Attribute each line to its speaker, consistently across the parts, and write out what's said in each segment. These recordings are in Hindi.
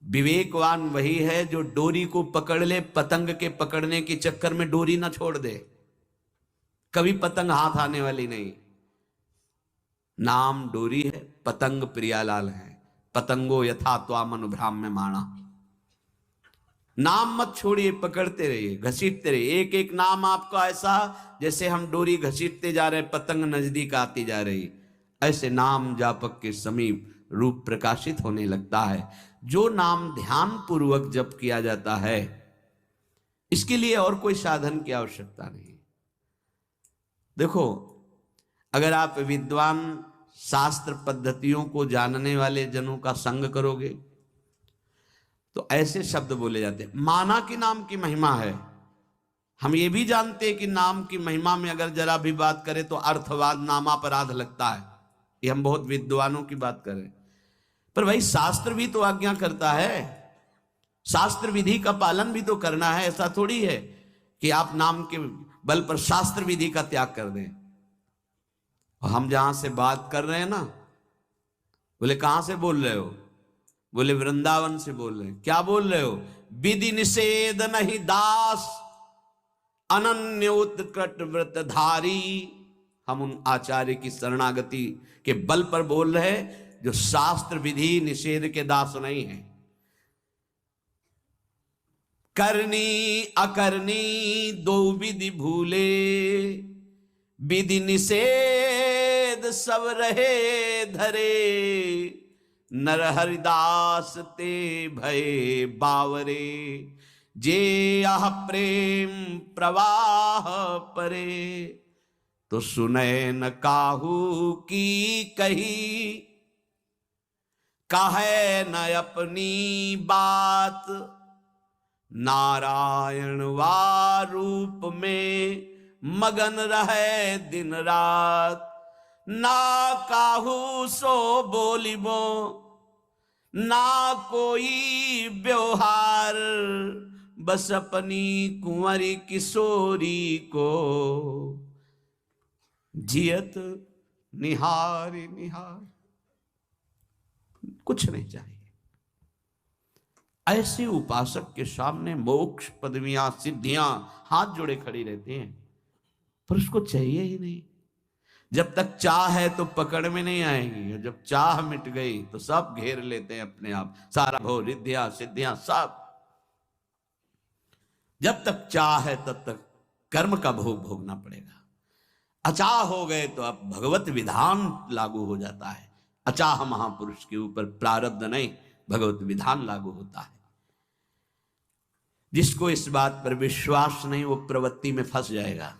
Speaker 1: विवेकवान वही है जो डोरी को पकड़ ले, पतंग के पकड़ने के चक्कर में डोरी ना छोड़ दे, कभी पतंग हाथ आने वाली नहीं। नाम डोरी है, पतंग प्रियालाल है, पतंगो यथा त्वाम अनुभ्राम्य माणा। नाम मत छोड़िए, पकड़ते रहिए, घसीटते रहिए। एक एक नाम आपको ऐसा जैसे हम डोरी घसीटते जा रहे, पतंग नजदीक आती जा रही, ऐसे नाम जापक के समीप रूप प्रकाशित होने लगता है। जो नाम ध्यान पूर्वक जप किया जाता है, इसके लिए और कोई साधन की आवश्यकता नहीं। देखो, अगर आप विद्वान शास्त्र पद्धतियों को जानने वाले जनों का संग करोगे तो ऐसे शब्द बोले जाते हैं। माना कि नाम की महिमा है, हम ये भी जानते हैं कि नाम की महिमा में अगर जरा भी बात करें तो अर्थवाद नामापराध लगता है। ये हम बहुत विद्वानों की बात करें, पर भाई शास्त्र भी तो आज्ञा करता है, शास्त्र विधि का पालन भी तो करना है। ऐसा थोड़ी है कि आप नाम के बल पर शास्त्र विधि का त्याग कर दें। और हम जहां से बात कर रहे हैं ना, बोले कहां से बोल रहे हो? बोले वृंदावन से बोल रहे हैं। क्या बोल रहे हो? विधि निषेध नहीं दास, अनन्य उत्कट व्रतधारी। हम उन आचार्य की शरणागति के बल पर बोल रहे हैं जो शास्त्र विधि निषेध के दास नहीं है। करनी अकरनी दो विधि भूले, विधि निषेध सब रहे धरे। नर हरिदास ते भय बावरे, जे आह प्रेम प्रवाह परे। तो सुने न काहू की कही, कहे न अपनी बात। नारायण वा रूप में मगन रहे दिन रात। ना काहू सो बोलिबो, ना कोई व्यवहार। बस अपनी कुंवरी किशोरी को जियत निहार निहार। कुछ नहीं चाहिए। ऐसे उपासक के सामने मोक्ष पदवियां सिद्धियां हाथ जोड़े खड़ी रहती हैं, पर उसको चाहिए ही नहीं। जब तक चाह है तो पकड़ में नहीं आएगी, और जब चाह मिट गई तो सब घेर लेते हैं अपने आप, सारा भोग रिद्धियां सिद्धियां सब। जब तक चाह है तब तक कर्म का भोग भोगना पड़ेगा। अचाह हो गए तो अब भगवत विधान लागू हो जाता है। अचाह महापुरुष के ऊपर प्रारब्ध नहीं, भगवत विधान लागू होता है। जिसको इस बात पर विश्वास नहीं वो प्रवृत्ति में फंस जाएगा।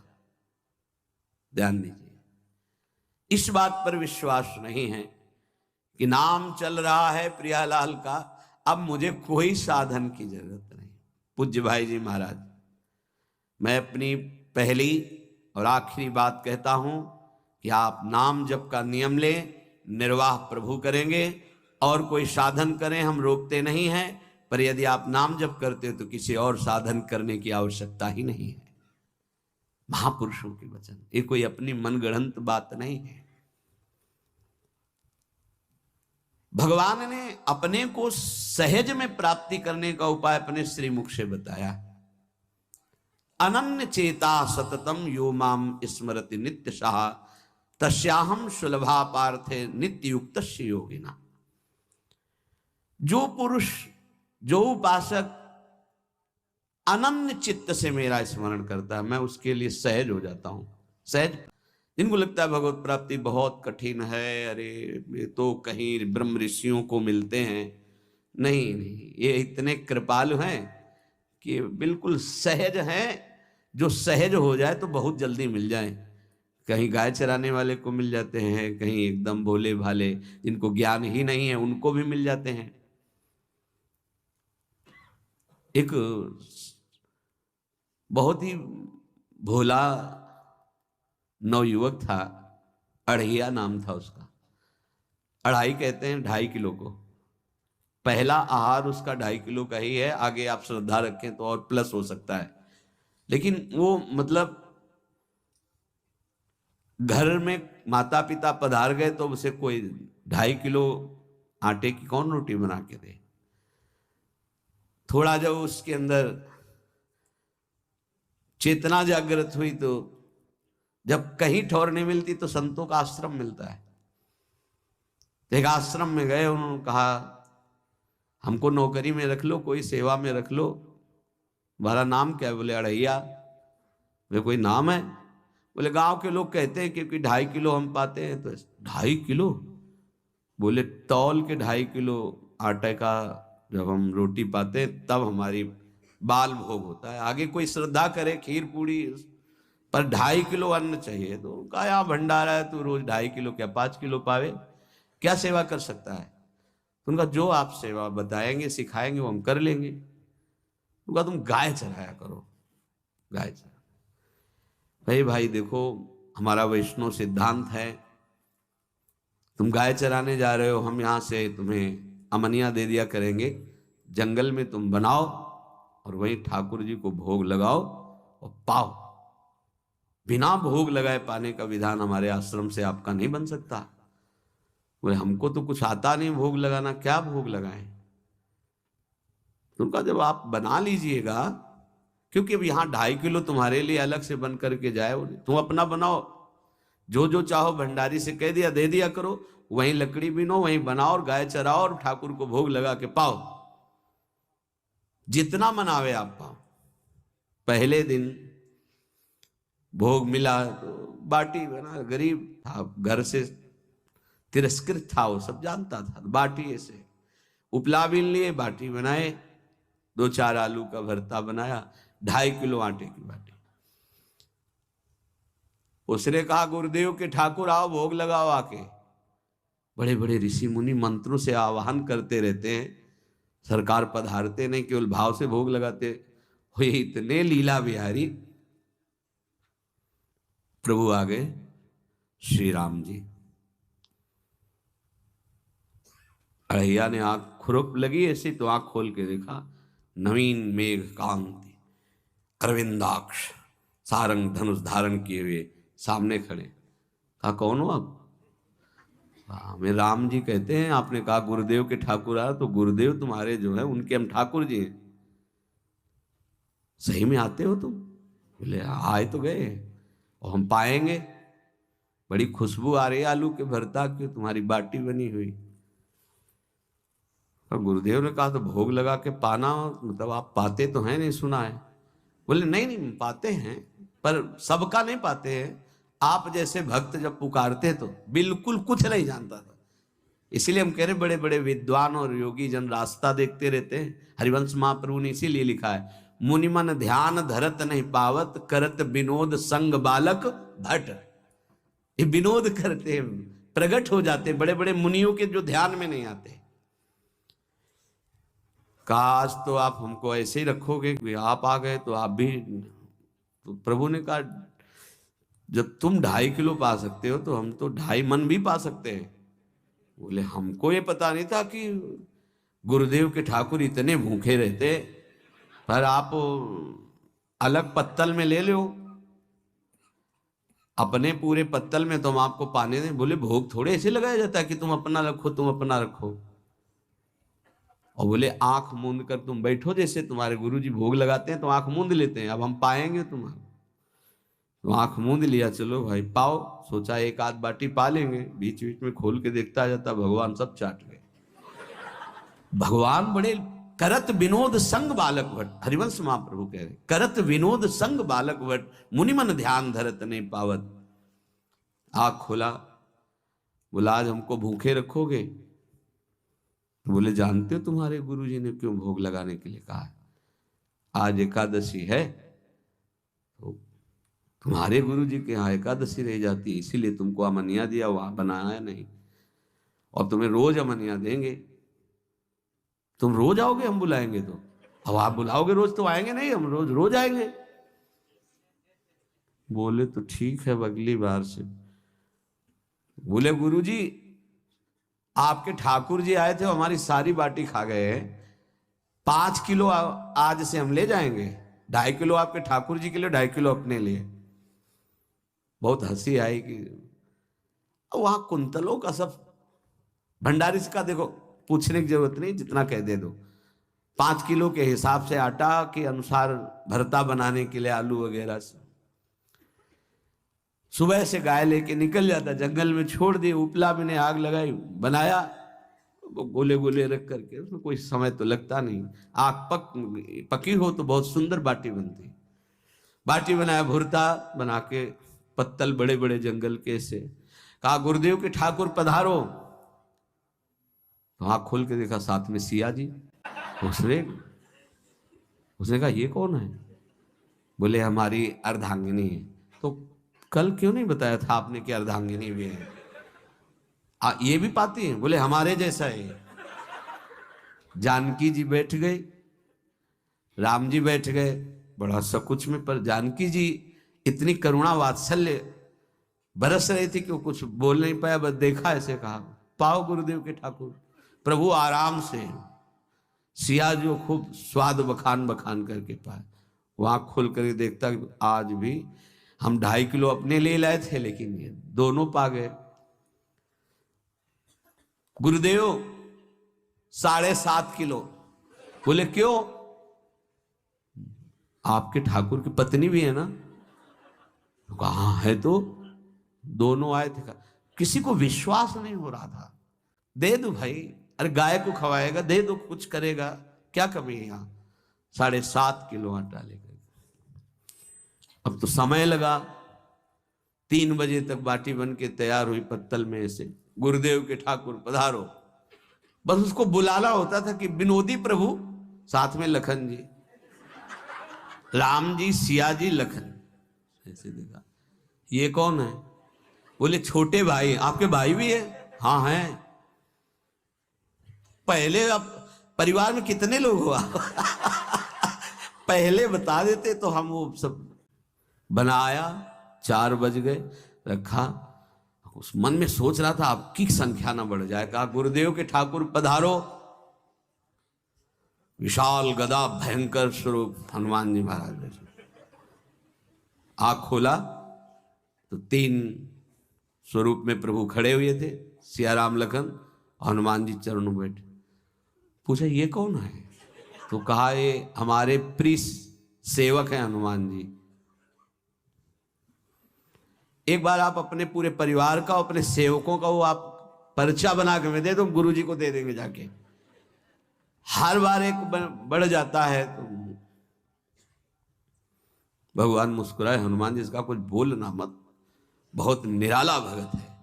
Speaker 1: ध्यान दीजिए, इस बात पर विश्वास नहीं है कि नाम चल रहा है प्रियालाल का, अब मुझे कोई साधन की जरूरत नहीं। पूज्य भाई जी महाराज, मैं अपनी पहली और आखिरी बात कहता हूं कि आप नाम जप का नियम लें, निर्वाह प्रभु करेंगे। और कोई साधन करें, हम रोकते नहीं हैं, पर यदि आप नाम जप करते हो तो किसी और साधन करने की आवश्यकता ही नहीं है। महापुरुषों के वचन, ये कोई अपनी मनगढ़ंत बात नहीं है। भगवान ने अपने को सहज में प्राप्ति करने का उपाय अपने श्रीमुख से बताया। अनन्य चेता सततम यो माम स्मरति नित्य सहा, तस्याहम सुलभा पार्थे नित्य युक्त योगिना। जो पुरुष, जो उपासक अनन्य चित्त से मेरा स्मरण करता है, मैं उसके लिए सहज हो जाता हूं। सहज, जिनको लगता है भगवत प्राप्ति बहुत कठिन है, अरे ये तो कहीं ब्रह्म ऋषियों को मिलते हैं, नहीं नहीं, ये इतने कृपालु हैं कि बिल्कुल सहज हैं। जो सहज हो जाए तो बहुत जल्दी मिल जाए। कहीं गाय चराने वाले को मिल जाते हैं, कहीं एकदम भोले भाले जिनको ज्ञान ही नहीं है उनको भी मिल जाते हैं। एक बहुत ही भोला नवयुवक था, अढ़िया नाम था उसका। अढ़ाई कहते हैं 2.5 किलो को। पहला आहार उसका 2.5 किलो का ही है, आगे आप श्रद्धा रखें तो और प्लस हो सकता है। लेकिन वो मतलब घर में माता पिता पधार गए तो उसे कोई 2.5 किलो आटे की कौन रोटी बना के दे। थोड़ा जब उसके अंदर चेतना जागृत हुई तो जब कहीं ठौर नहीं मिलती तो संतों का आश्रम मिलता है। एक आश्रम में गए, उन्होंने कहा हमको नौकरी में रख लो, कोई सेवा में रख लो, तुम्हारा नाम क्या है? बोले अड़ैया। वे कोई नाम है? बोले गांव के लोग कहते हैं क्योंकि 2.5 किलो हम पाते हैं। तो 2.5 किलो? बोले तौल के 2.5 किलो आटे का जब हम रोटी पाते हैं तब हमारी बाल भोग होता है। आगे कोई श्रद्धा करे खीर पूड़ी, पर 2.5 किलो अन्न चाहिए। तो कहा यहाँ भंडारा है, तो रोज 2.5 किलो क्या 5 किलो पावे, क्या सेवा कर सकता है? तो उनका जो आप सेवा बताएंगे सिखाएंगे वो हम कर लेंगे। उनका तुम गाय चराया करो, गाय चरा। भाई देखो, हमारा वैष्णव सिद्धांत है, तुम गाय चराने जा रहे हो, हम यहां से तुम्हें अमनिया दे दिया करेंगे, जंगल में तुम बनाओ और वहीं ठाकुर जी को भोग लगाओ और पाओ। बिना भोग लगाए पाने का विधान हमारे आश्रम से आपका नहीं बन सकता। बोले हमको तो कुछ आता नहीं भोग लगाना, क्या भोग लगाएं? उनका जब आप बना लीजिएगा, क्योंकि अब यहाँ 2.5 किलो तुम्हारे लिए अलग से बन करके जाए, तुम अपना बनाओ, जो जो चाहो भंडारी से कह दिया दे दिया करो, वहीं लकड़ी बीनो, वहीं बनाओ और गाय चराओ और ठाकुर को भोग लगा के पाओ, जितना मनावे आप पाओ। पहले दिन भोग मिला तो बाटी बना, गरीब था, घर से तिरस्कृत था, वो सब जानता था। बाटी ऐसे उपला बीन लिए, बाटी बनाए, 2-4 आलू का भरता बनाया, 2.5 किलो आटे की बाटी। उसने कहा गुरुदेव के ठाकुर आओ भोग लगाओ आके। बड़े बड़े ऋषि मुनि मंत्रों से आवाहन करते रहते हैं, सरकार पधारते नहीं, केवल भाव से भोग लगाते हुए इतने लीला बिहारी प्रभु आ गए श्री राम जी। अड़ैया ने आंख खुरप लगी ऐसी, तो आंख खोल के देखा, नवीन मेघ कांति, अरविंदाक्ष, सारंग धनुष धारण किए हुए सामने खड़े। कहा कौन हो आप? हमें राम जी कहते हैं। आपने कहा गुरुदेव के ठाकुर आ, तो गुरुदेव तुम्हारे जो है उनके हम ठाकुर जी हैं। सही में आते हो तुम? बोले आए तो गए और हम पाएंगे, बड़ी खुशबू आ रही है आलू के भरता की, तुम्हारी बाटी बनी हुई। और गुरुदेव ने कहा तो भोग लगा के पाना, मतलब आप पाते तो हैं? नहीं सुना है। बोले नहीं नहीं पाते हैं, पर सबका नहीं पाते हैं। आप जैसे भक्त जब पुकारते तो बिल्कुल कुछ नहीं जानता था, इसीलिए हम कह रहे बड़े बड़े विद्वान और योगी जन रास्ता देखते रहते हैं। हरिवंश महाप्रभु ने इसीलिए लिखा है, मुनि मन ध्यान धरत नहीं पावत, करत विनोद संग बालक भट। ये विनोद करते प्रकट हो जाते बड़े बड़े मुनियों के, जो ध्यान में नहीं आते। काश तो आप हमको ऐसे ही रखोगे कि आप आ गए तो आप भी। तो प्रभु ने कहा जब तुम 2.5 किलो पा सकते हो तो हम तो 2.5 मन भी पा सकते हैं। बोले हमको ये पता नहीं था कि गुरुदेव के ठाकुर इतने भूखे रहते, पर आप अलग पत्तल में ले लो, अपने पूरे पत्तल में तुम आपको पाने दें। बोले भोग थोड़े ऐसे लगाया जाता है कि तुम अपना रखो, तुम अपना रखो। और बोले आंख मूंद कर तुम बैठो, जैसे तुम्हारे गुरुजी भोग लगाते हैं तो आंख मूंद लेते हैं, अब हम पाएंगे तुम्हारा। तो आंख मूंद लिया, चलो भाई पाओ। सोचा एक आध बाटी पा लेंगे, बीच बीच में खोल के देखता जाता, भगवान सब चाट गए। भगवान बड़े करत विनोद संग बालक भट, हरिवंश महाप्रभु कह रहे करत विनोद संग बालक भट, मुनि मन ध्यान धरत नहीं पावत। आंख खोला, बोला आज हमको भूखे रखोगे? बोले जानते हो तुम्हारे गुरुजी ने क्यों भोग लगाने के लिए कहा है? आज एकादशी है, तो तुम्हारे गुरुजी के यहाँ एकादशी रह जाती है, इसीलिए तुमको अमनिया दिया, वहां बनाया नहीं, और तुम्हें रोज अमनिया देंगे। तुम रोज आओगे हम बुलाएंगे तो? अब आप बुलाओगे रोज तो आएंगे नहीं, हम रोज रोज आएंगे। बोले तो ठीक है अगली बार से। बोले गुरुजी आपके ठाकुर जी आए थे, हमारी सारी बाटी खा गए, 5 किलो आज से हम ले जाएंगे, 2.5 किलो आपके ठाकुर जी के लिए, 2.5 किलो अपने लिए। बहुत हंसी आई कि वहां कुंतलों का सब भंडारी का देखो, पूछने की जरूरत नहीं, जितना कह दे दो। 5 किलो के हिसाब से आटा के अनुसार भरता बनाने के लिए आलू वगैरह से। सुबह से गाय लेके निकल जाता, जंगल में छोड़ दिए, उपला में ने आग लगाई, बनाया, वो गोले गोले रख करके, उसमें कोई समय तो लगता नहीं, आग पकी हो तो बहुत सुंदर बाटी बनती। बाटी बनाया, भुरता बना के, पत्तल बड़े बड़े जंगल के से, कहा गुरुदेव के ठाकुर पधारो। तो आँख खोल के देखा साथ में सिया जी। उसने कहा ये कौन है? बोले हमारी अर्धांगिनी है। तो कल क्यों नहीं बताया था आपने कि अर्धांगिनी भी है? ये भी पाती है? बोले हमारे जैसा है। जानकी जी बैठ गई, राम जी बैठ गए, बड़ा सकुच में, पर जानकी जी इतनी करुणा वात्सल्य बरस रही थी कि वो कुछ बोल नहीं पाया, बस देखा, ऐसे कहा पाओ गुरुदेव के ठाकुर। प्रभु आराम से, सिया जो खूब स्वाद बखान बखान करके पाए, वहां खोल कर देखता कि आज भी हम 2.5 किलो अपने ले लाए थे, लेकिन ये दोनों पा गए। गुरुदेव 7.5 किलो। बोले क्यों? आपके ठाकुर की पत्नी भी है ना? कहा हाँ है। तो दोनों आए थे। किसी को विश्वास नहीं हो रहा था। दे दो भाई, अरे गाय को खवाएगा, दे दो, कुछ करेगा, क्या कमी है यहाँ। 7.5 किलो आटा लेकर, अब तो समय लगा। 3 बजे तक बाटी बन के तैयार हुई पत्तल में से, गुरुदेव के ठाकुर पधारो। बस उसको बुलाना होता था कि विनोदी प्रभु, साथ में लखन जी, राम जी, सिया जी, लखन। ऐसे देखा, ये कौन है? बोले छोटे भाई। आपके भाई भी है? हाँ है। पहले अब परिवार में कितने लोग हुआ पहले बता देते तो हम वो सब बनाया। 4 बज गए, रखा। उस मन में सोच रहा था आपकी संख्या ना बढ़ जाए। कहा गुरुदेव के ठाकुर पधारो। विशाल गदा, भयंकर स्वरूप हनुमान जी महाराज। आँख खोला तो 3 स्वरूप में प्रभु खड़े हुए थे, सिया राम लखन, हनुमान जी चरणों में बैठे। पूछा ये कौन है? तो कहा ये हमारे प्रिय सेवक हैं हनुमान जी। एक बार आप अपने पूरे परिवार का, अपने सेवकों का वो आप पर्चा बना के दे दो, गुरु जी को दे देंगे जाके। हर बार एक बढ़ जाता है तो भगवान मुस्कुराए, हनुमान जी इसका कुछ बोलना मत, बहुत निराला भगत है।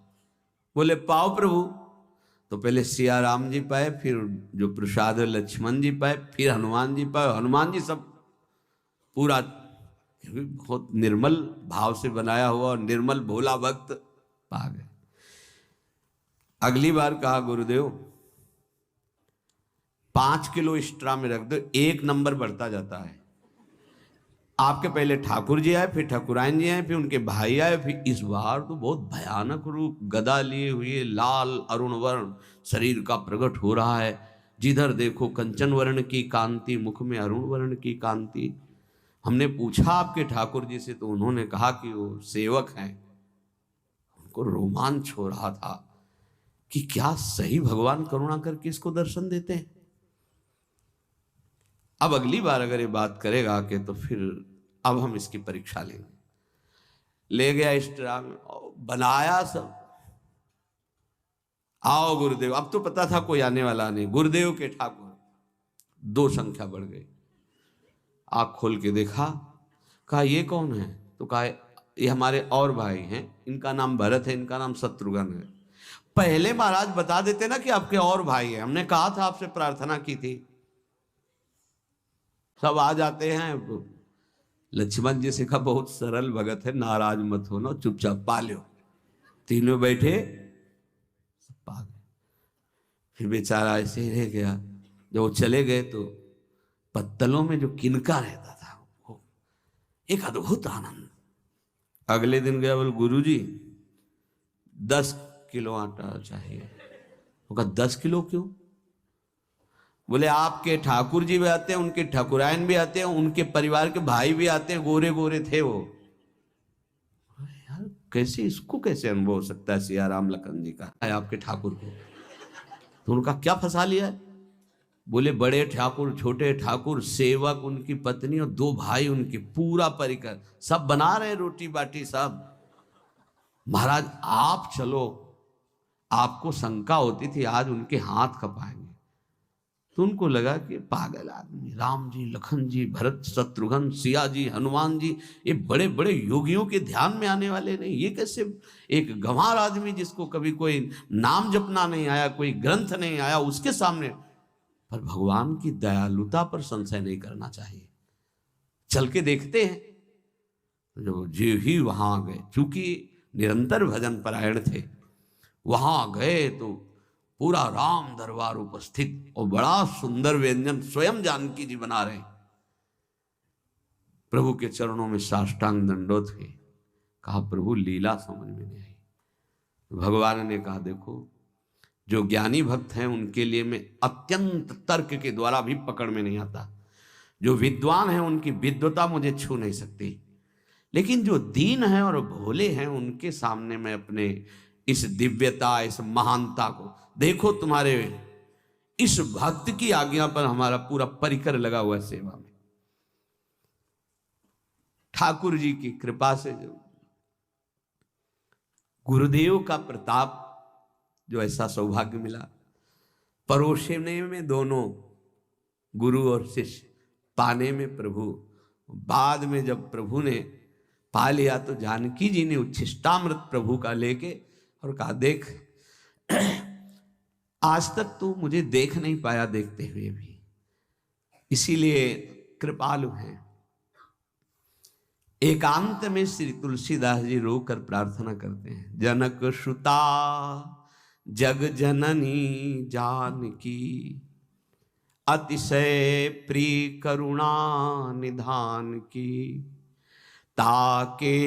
Speaker 1: बोले पाओ प्रभु। तो पहले सिया राम जी पाए, फिर जो प्रसाद लक्ष्मण जी पाए, फिर हनुमान जी पाए। हनुमान जी सब पूरा बहुत निर्मल भाव से बनाया हुआ और निर्मल भोला भक्त पा गए। अगली बार कहा गुरुदेव 5 किलो एक्स्ट्रा में रख दो, 1 नंबर बढ़ता जाता है। आपके पहले ठाकुर जी आए, फिर ठाकुरायन जी आए, फिर उनके भाई आए, फिर इस बार तो बहुत भयानक रूप, गदा लिए हुए, लाल अरुण वर्ण शरीर का प्रकट हो रहा है। जिधर देखो कंचन वर्ण की कांति, मुख में अरुण वर्ण की कांति। हमने पूछा आपके ठाकुर जी से, तो उन्होंने कहा कि वो सेवक हैं। उनको रोमांच हो रहा था कि क्या सही भगवान करुणा करके इसको दर्शन देते हैं। अब अगली बार अगर ये बात करेगा कि तो फिर अब हम इसकी परीक्षा लेंगे। ले गया एक्स्ट्रा में, बनाया सब। आओ गुरुदेव। अब तो पता था कोई आने वाला नहीं, गुरुदेव के ठाकुर। 2 संख्या बढ़ गई। आँख खोल के देखा, कहा ये कौन है? तो कहा ये हमारे और भाई हैं, इनका नाम भरत है, इनका नाम शत्रुघ्न है। पहले महाराज बता देते ना कि आपके और भाई हैं, हमने कहा था, आपसे प्रार्थना की थी। सब आ जाते हैं। लक्ष्मण जी से कहा बहुत सरल भगत है, नाराज मत होना, चुपचाप पा लो। तीनों बैठे, सब पा गए। फिर बेचारा ऐसे ही रह गया। जब वो चले गए तो पत्तलों में जो किनका रहता था, वो एक अद्भुत आनंद। अगले दिन गया, बोले गुरुजी 10 किलो आटा चाहिए। वो कहा 10 किलो क्यों? बोले आपके ठाकुर जी भी आते हैं, उनके ठाकुरायन भी आते हैं, उनके परिवार के भाई भी आते हैं, गोरे गोरे थे वो। यार कैसे, इसको कैसे अनुभव हो सकता है सिया राम लखन जी का है आपके ठाकुर को? तो उनका क्या फंसा लिया है? बोले बड़े ठाकुर, छोटे ठाकुर, सेवक, उनकी पत्नी और 2 भाई उनके, पूरा परिकर, सब बना रहे रोटी बाटी सब। महाराज आप चलो, आपको शंका होती थी आज उनके हाथ कपाएंगे, तो उनको लगा कि पागल आदमी, राम जी, लखन जी, भरत, शत्रुघ्न, सिया जी, हनुमान जी, ये बड़े बड़े योगियों के ध्यान में आने वाले नहीं, ये कैसे एक गंवार आदमी जिसको कभी कोई नाम जपना नहीं आया, कोई ग्रंथ नहीं आया, उसके सामने। पर भगवान की दयालुता पर संशय नहीं करना चाहिए। चल के देखते हैं। तो जब जो ही वहां गए, चूंकि निरंतर भजन परायण थे, वहां गए तो पूरा राम दरबार उपस्थित और बड़ा सुंदर व्यंजन स्वयं जानकी जी बना रहे। प्रभु के चरणों में साष्टांग दंडोत है। कहा प्रभु लीला समझ में नहीं आई। भगवान ने कहा देखो, जो ज्ञानी भक्त हैं उनके लिए मैं अत्यंत तर्क के द्वारा भी पकड़ में नहीं आता। जो विद्वान हैं उनकी विद्वता मुझे छू नहीं सकती, लेकिन जो दीन हैं और भोले हैं उनके सामने मैं अपने इस दिव्यता, इस महानता को देखो। तुम्हारे इस भक्त की आज्ञा पर हमारा पूरा परिकर लगा हुआ है सेवा में। ठाकुर जी की कृपा से जो गुरुदेव का प्रताप, जो ऐसा सौभाग्य मिला, परोसने में दोनों गुरु और शिष्य, पाने में प्रभु। बाद में जब प्रभु ने पा लिया तो जानकी जी ने उच्छिष्टामृत प्रभु का लेके और कहा देख, आज तक तू मुझे देख नहीं पाया देखते हुए भी, इसीलिए कृपालु हैं। एकांत में श्री तुलसीदास जी रोकर प्रार्थना करते हैं, जनक सुता जग जननी जानकी, अतिशय प्रिय करुणा निधान की, ताके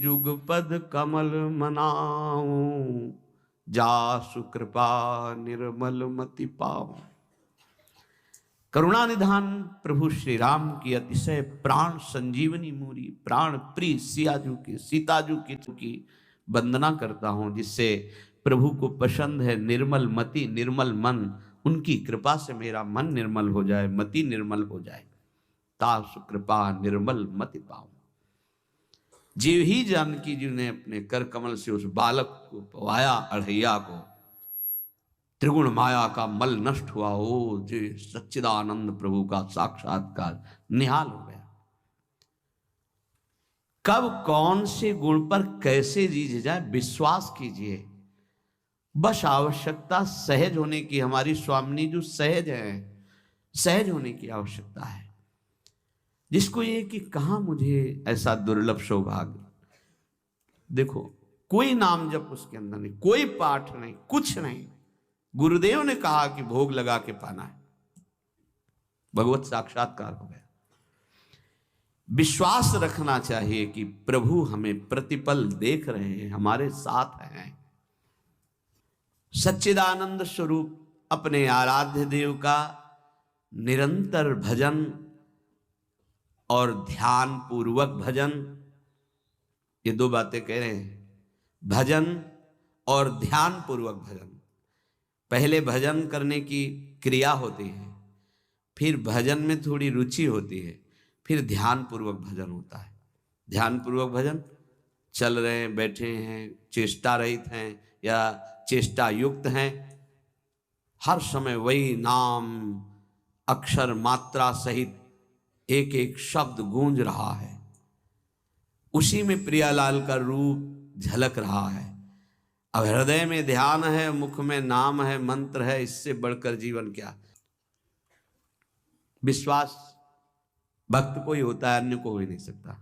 Speaker 1: जुगपद कमल मनाऊं, जासु कृपा निर्मल मति पाऊं। करुणा निधान प्रभु श्री राम की अतिशय प्राण संजीवनी मूरी, प्राण प्रिय सियाजू की, सीताजू की वंदना करता हूं, जिससे प्रभु को पसंद है निर्मल मति, निर्मल मन। उनकी कृपा से मेरा मन निर्मल हो जाए, मति निर्मल हो जाए, तासु कृपा निर्मल मति पाऊं। जीव ही जानकी जी ने अपने कर कमल से उस बालक को पवाया, अढ़ैया को, त्रिगुण माया का मल नष्ट हुआ। ओ जी सच्चिदानंद प्रभु का साक्षात्कार निहाल हो गया। कब कौन से गुण पर कैसे जीत जाए विश्वास कीजिए, बस आवश्यकता सहज होने की। हमारी स्वामिनी जो सहज है, सहज होने की आवश्यकता है। जिसको ये कि कहां मुझे ऐसा दुर्लभ सौभाग्य, देखो कोई नाम जप उसके अंदर नहीं, कोई पाठ नहीं, कुछ नहीं। गुरुदेव ने कहा कि भोग लगा के पाना है, भगवत साक्षात्कार हो गया। विश्वास रखना चाहिए कि प्रभु हमें प्रतिपल देख रहे हैं, हमारे साथ हैं। सच्चिदानंद स्वरूप अपने आराध्य देव का निरंतर भजन और ध्यान पूर्वक भजन, ये 2 बातें कह रहे हैं, भजन और ध्यान पूर्वक भजन। पहले भजन करने की क्रिया होती है, फिर भजन में थोड़ी रुचि होती है, फिर ध्यान पूर्वक भजन होता है। ध्यान पूर्वक भजन, चल रहे हैं, बैठे हैं, चेष्टा रहित हैं या चेष्टा युक्त हैं, हर समय वही नाम अक्षर मात्रा सहित एक एक शब्द गूंज रहा है, उसी में प्रियालाल का रूप झलक रहा है। अब हृदय में ध्यान है, मुख में नाम है, मंत्र है, इससे बढ़कर जीवन क्या। विश्वास भक्त को ही होता है, अन्य को हो ही नहीं सकता।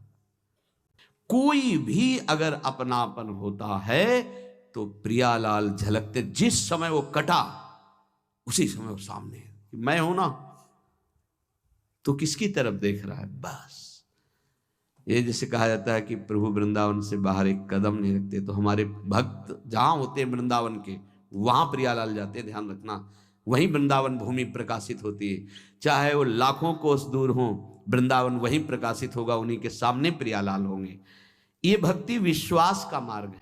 Speaker 1: कोई भी अगर अपनापन होता है तो प्रियालाल झलकते। जिस समय वो कटा उसी समय वो सामने है कि मैं हूं ना, तो किसकी तरफ देख रहा है, बस। ये जैसे कहा जाता है कि प्रभु वृंदावन से बाहर एक कदम नहीं रखते, तो हमारे भक्त जहां होते हैं वृंदावन के, वहां प्रियालाल जाते हैं। ध्यान रखना, वहीं वृंदावन भूमि प्रकाशित होती है। चाहे वो लाखों कोस दूर हो, वृंदावन वहीं प्रकाशित होगा, उन्हीं के सामने प्रियालाल होंगे। ये भक्ति विश्वास का मार्ग है।